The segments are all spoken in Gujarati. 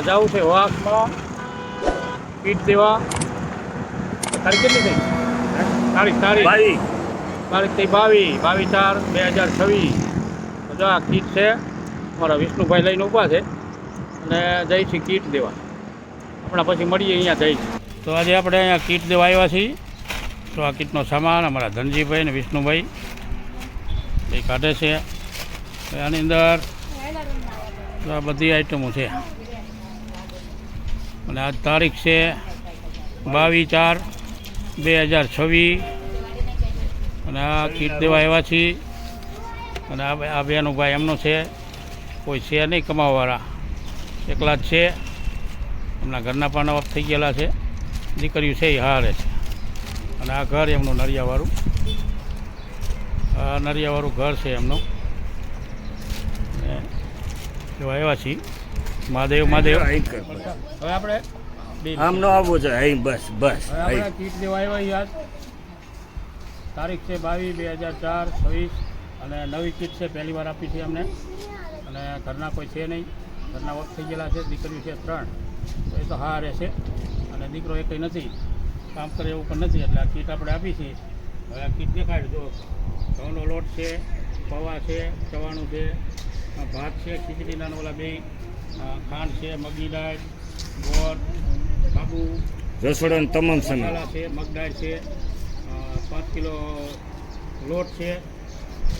જવું છે વાસમાં કીટ દેવા. તારીખ કેટલી થઈ? તારીખ ભાઈ તારીખ થઈ 22/4/2026. તો જો આ કીટ છે, અમારા વિષ્ણુભાઈ લઈને ઊભા છે અને જઈ છે કીટ દેવા. હમણાં પછી મળીએ અહીંયા જઈ. તો આજે આપણે અહીંયા કીટ દેવા આવ્યા છીએ. તો આ કીટનો સામાન અમારા ધનજીભાઈ અને વિષ્ણુભાઈ એ કાઢે છે. આની અંદર આ બધી આઈટમો છે અને આજ તારીખ છે 22/4/2026. અને આ કીટ દેવા આવ્યા છીએ. અને આ બેનું ભાઈ એમનો છે, કોઈ છે નહીં કમાવાવાળા, એકલા જ છે. એમના ઘરના પણ ઓફ થઈ ગયેલા છે, દીકરીઓ છે એ હારે છે. અને આ ઘર એમનું નરિયાવાળું, આ નરિયાવાળું ઘર છે એમનું. એવા એવા છીએ. મહાદેવ મહાદેવ. હવે આપણે આમ નો આવવું છે. અહીં બસ બસ આપણે કીટ દેવા આવ્યા યાદ. તારીખ છે 22/4/26. અને નવી કીટ છે, પહેલી વાર આપી છે અમને. અને ઘરના કોઈ છે નહીં, ઘરના વખત થઈ ગયેલા છે, દીકરીઓ છે 3. તો એ તો હા રહેશે. અને દીકરો એ કંઈ નથી, કામ કરે એવું પણ નથી. એટલે આ કીટ આપણે આપી છીએ. હવે આ કીટ દેખાડજો. ઘઉંનો લોટ છે, પૌવા છે, ચવાણું છે, ભાત છે, ખીચડીના ઓલા 2, ખાંડ છે, મગની દાળ, ગોળ, બાબુ, રસોડાની તમામ મસાલા છે, મગદાળ છે, 5 કિલો લોટ છે,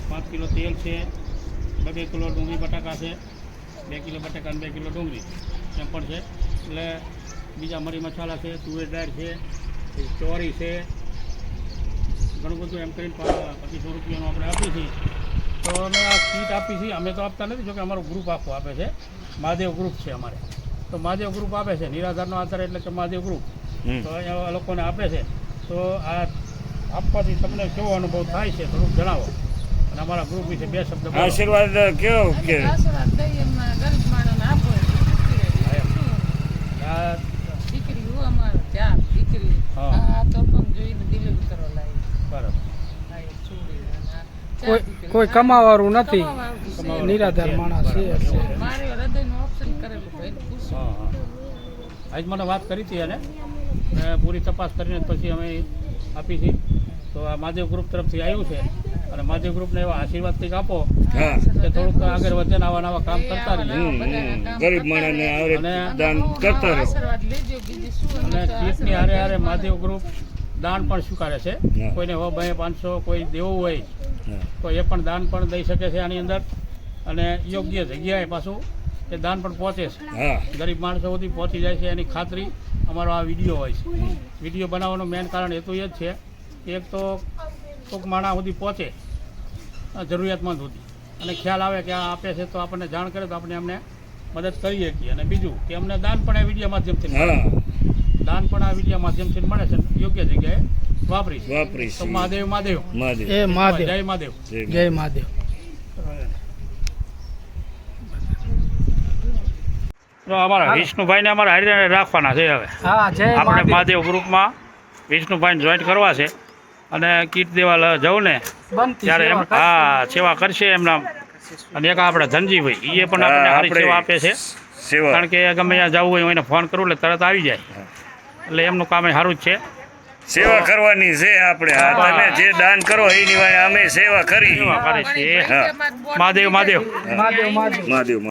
5 કિલો તેલ છે, 2 કિલો ડુંગળી બટાકા છે, 2 કિલો બટાકા અને 2 કિલો ડુંગળી એમ પણ છે. એટલે બીજા મરી મસાલા છે, તુવેર દાળ છે, ચોરી છે, ઘણું બધું એમ કરીને 2500 રૂપિયાનું આપણે આપીએ છીએ. તો અમે આ કીટ આપી છીએ. અમે તો આપતા નથી, જોકે અમારું ગ્રુપ આખું આપે છે. મહાદેવ ગ્રુપ છે અમારે. તો મહાદેવ ગ્રુપ આપે છે, નિરાધારનો આધાર એટલે કે મહાદેવ ગ્રુપ. તો અહીંયા લોકોને આપે છે. તો આ આપવાથી તમને કેવો અનુભવ થાય છે થોડુંક જણાવો. અને અમારા ગ્રુપ વિશે 2 શબ્દ બોલો. આશીર્વાદ કેવો કે કોઈ કમાવાળું નથી, નિરાધાર માણસ છે. આજ મને વાત કરી હતી એને, પૂરી તપાસ કરીને પછી અમે આપી હતી. તો આ મહાદેવ ગ્રુપ તરફથી આવ્યું છે. અને મહાદેવ ગ્રુપને એવા આશીર્વાદ કંઈક આપો કે થોડુંક આગળ વધે ને આવા નવા કામ કરતા રહીએ. ગરીબ માણસને દાન કરતા રહો. અને કીટની હારે હારે મહાદેવ ગ્રુપ દાન પણ સ્વીકારે છે. કોઈને 500 કોઈ દેવું હોય તો એ પણ દાન પણ દઈ શકે છે આની અંદર. અને યોગ્ય જગ્યાએ પાછું એ દાન પણ પહોંચે છે, ગરીબ માણસો સુધી પહોંચી જાય છે. એની ખાતરી અમારો આ વિડીયો હોય છે. વિડીયો બનાવવાનું મેઇન કારણ હેતુ એ જ છે કે એક તો કોઈક માણસ સુધી પહોંચે, જરૂરિયાતમંદ સુધી, અને ખ્યાલ આવે કે આ આપે છે તો આપણને જાણ કરે તો આપણે એમને મદદ કરી શકીએ. અને બીજું કે અમને દાન પણ આ વિડીયો માધ્યમથી મળે, દાન પણ આ વિડીયો માધ્યમથી મળે છે. યોગ્ય જગ્યાએ વાપરી તો મહાદેવ મહાદેવ એ મહાદેવ. જય મહાદેવ. જય મહાદેવ. તો અમારા વિષ્ણુભાઈને અમારા હારે રાખવાના છે. હવે હા, જય આપણે મહાદેવ ગ્રુપમાં વિષ્ણુભાઈને જોઈન્ટ કરવા છે. અને કીટ દેવા જાઉં ને ત્યારે એમ સેવા કરશે એમના. અને એક આપણે ધનજીભાઈ, એ પણ આપણને સારી સેવા આપે છે. કારણ કે ગમે ત્યાં જવું હોય એને ફોન કરું એટલે તરત આવી જાય. એટલે એમનું કામ સારું જ છે. સેવા કરવાની છે આપણે. તમે જે દાન કરો એની વાય અમે સેવા કરી. મહાદેવ મહાદેવ મહાદેવ. મહાદેવ.